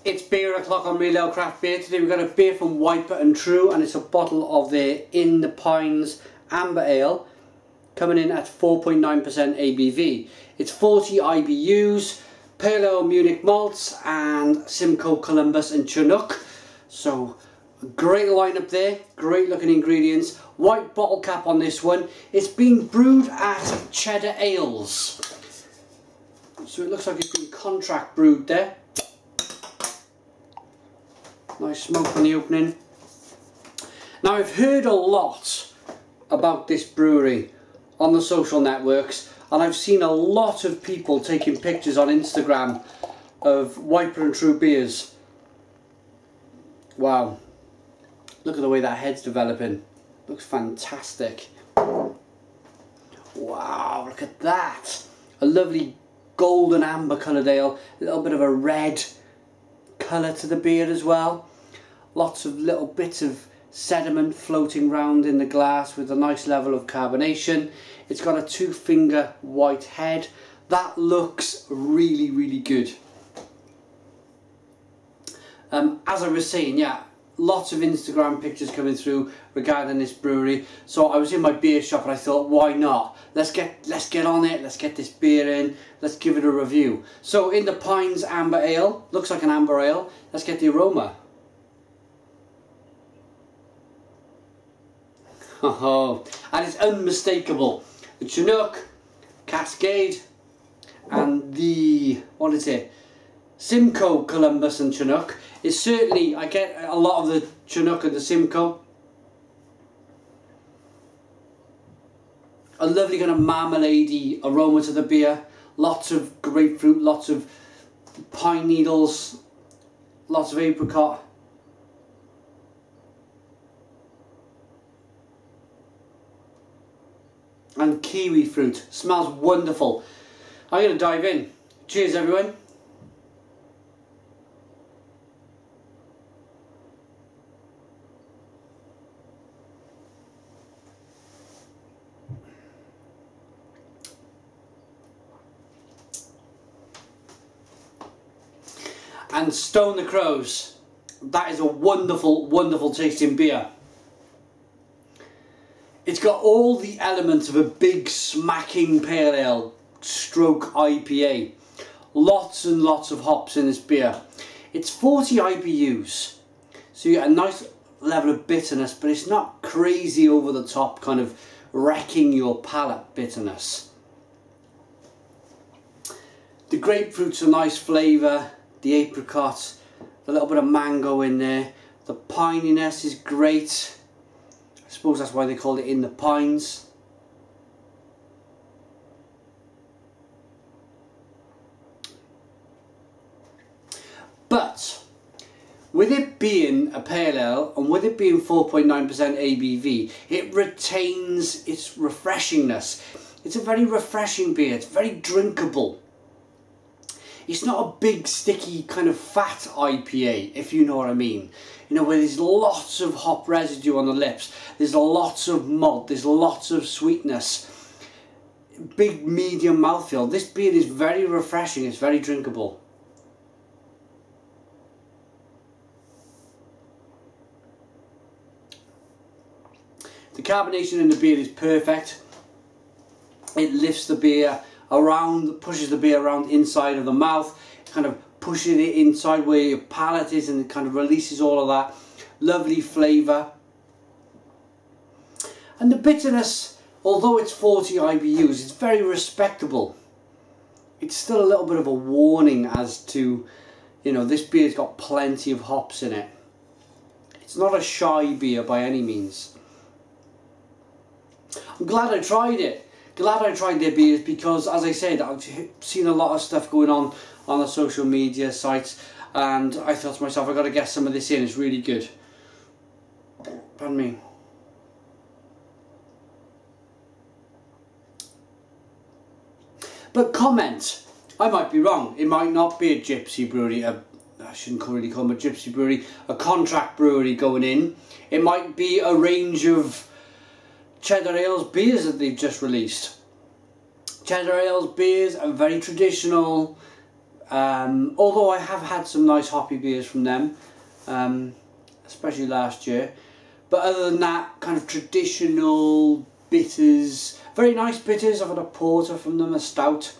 It's beer o'clock on Real Ale Craft Beer. Today we've got a beer from Wiper and True, and it's a bottle of their In the Pines Amber Ale, coming in at 4.9% ABV. It's 40 IBUs, Pale Ale Munich malts, and Simcoe Columbus and Chinook. So, great lineup there, great looking ingredients. White bottle cap on this one. It's been brewed at Cheddar Ales. So it looks like it's been contract brewed there. Nice smoke on the opening. Now, I've heard a lot about this brewery on the social networks, and I've seen a lot of people taking pictures on Instagram of Wiper and True beers. Wow, look at the way that head's developing. Looks fantastic. Wow, look at that. A lovely golden amber coloured ale, a little bit of a red colour to the beer as well. Lots of little bits of sediment floating round in the glass with a nice level of carbonation. It's got a 2-finger white head. That looks really, really good. As I was saying, yeah, lots of Instagram pictures coming through regarding this brewery. So I was in my beer shop and I thought, why not? Let's get on it. Let's get this beer in. Let's give it a review. So, In the Pines Amber Ale, looks like an amber ale. Let's get the aroma. Oh, and it's unmistakable. The Chinook, Cascade, and the, what is it? Simcoe Columbus and Chinook. It's certainly, I get a lot of the Chinook and the Simcoe. A lovely kind of marmalade-y aroma to the beer. Lots of grapefruit, lots of pine needles, lots of apricot. And kiwi fruit. Smells wonderful. I'm going to dive in. Cheers, everyone. And Stone the Crows. That is a wonderful, wonderful tasting beer. It's got all the elements of a big smacking pale ale stroke IPA. Lots and lots of hops in this beer. It's 40 IBUs, so you get a nice level of bitterness, but it's not crazy over the top, kind of wrecking your palate bitterness. The grapefruit's a nice flavour, the apricot, a little bit of mango in there. The pininess is great. I suppose that's why they call it In the Pines. But with it being a pale ale and with it being 4.9% ABV, it retains its refreshingness. It's a very refreshing beer. It's very drinkable. It's not a big, sticky, kind of fat IPA, if you know what I mean. You know, where there's lots of hop residue on the lips, there's lots of malt, there's lots of sweetness. Big, medium mouthfeel. This beer is very refreshing, it's very drinkable. The carbonation in the beer is perfect. It lifts the beer around, pushes the beer around inside of the mouth, kind of pushes it inside where your palate is, and it kind of releases all of that. Lovely flavour. And the bitterness, although it's 40 IBUs, it's very respectable. It's still a little bit of a warning as to, you know, this beer's got plenty of hops in it. It's not a shy beer by any means. I'm glad I tried it. Glad I tried their beers because, as I said, I've seen a lot of stuff going on the social media sites, and I thought to myself, I've got to get some of this in. It's really good. Pardon me. But comment. I might be wrong. It might not be a gypsy brewery. I shouldn't really call them a gypsy brewery. A contract brewery going in. It might be a range of Cheddar Ales beers that they've just released. Cheddar Ales beers are very traditional, Although I have had some nice hoppy beers from them, especially last year. But other than that, kind of traditional bitters, very nice bitters. I've had a porter from them, a stout,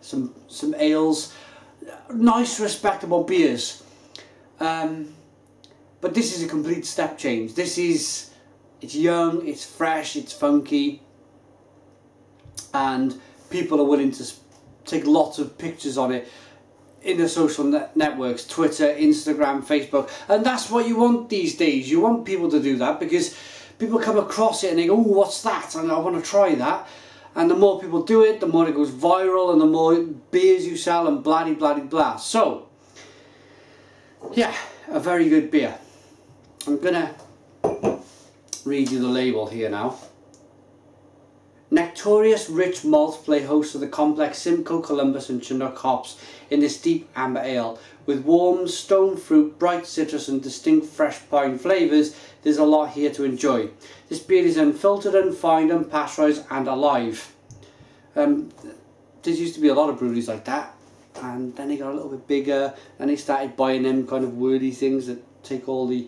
some ales, nice respectable beers. But this is a complete step change. It's young, it's fresh, it's funky, and people are willing to take lots of pictures on it in the social networks, Twitter, Instagram, Facebook, and that's what you want these days. You want people to do that because people come across it and they go, oh, what's that? And I want to try that. And the more people do it, the more it goes viral and the more beers you sell and blah blah blah. So, yeah, a very good beer. I'm gonna read you the label here now. Nectorious rich malts play host to the complex Simcoe, Columbus and Chinook hops in this deep amber ale. With warm stone fruit, bright citrus and distinct fresh pine flavours, there's a lot here to enjoy. This beer is unfiltered, unfined, unpasteurised and alive. There used to be a lot of breweries like that, and then they got a little bit bigger and they started buying them kind of wordy things that take all the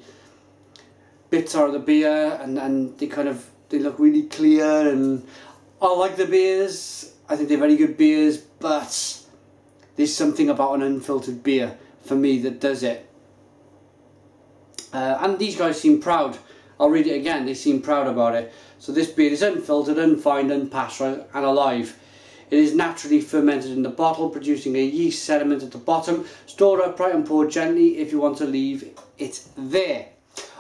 bits out of the beer, and they look really clear, and I like the beers. I think they're very good beers, but there's something about an unfiltered beer for me that does it. And these guys seem proud. I'll read it again. They seem proud about it. So this beer is unfiltered, unfined, unpasteurized and alive. It is naturally fermented in the bottle, producing a yeast sediment at the bottom. Stored upright and poured gently if you want to leave it there.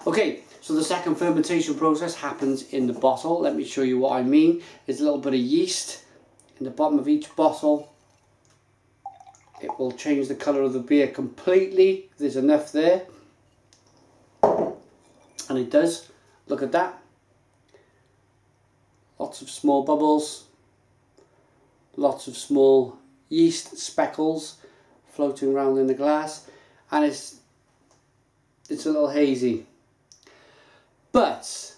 Okay. So the second fermentation process happens in the bottle. Let me show you what I mean. There's a little bit of yeast in the bottom of each bottle. It will change the colour of the beer completely. There's enough there. And it does. Look at that. Lots of small bubbles. Lots of small yeast speckles floating around in the glass. And it's a little hazy. But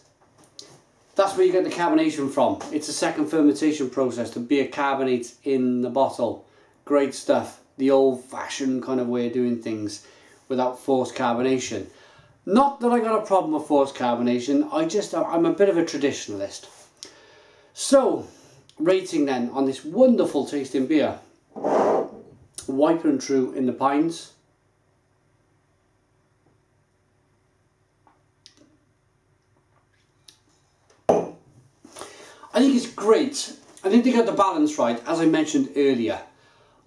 that's where you get the carbonation from. It's a second fermentation process. The beer carbonates in the bottle. Great stuff. The old-fashioned kind of way of doing things without forced carbonation. Not that I got a problem with forced carbonation. I'm a bit of a traditionalist. So, rating then on this wonderful tasting beer. Wiper and True in the Pines. I think it's great. I think they got the balance right, as I mentioned earlier.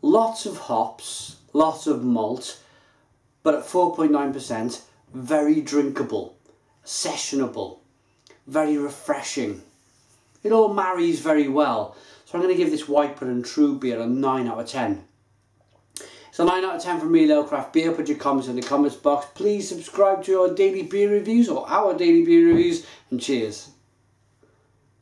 Lots of hops, lots of malt, but at 4.9%, very drinkable, sessionable, very refreshing. It all marries very well. So I'm going to give this Wiper and True beer a 9 out of 10. It's a 9 out of 10 from me, Little Craft Beer. Put your comments in the comments box. Please subscribe to our daily beer reviews or our daily beer reviews, and cheers.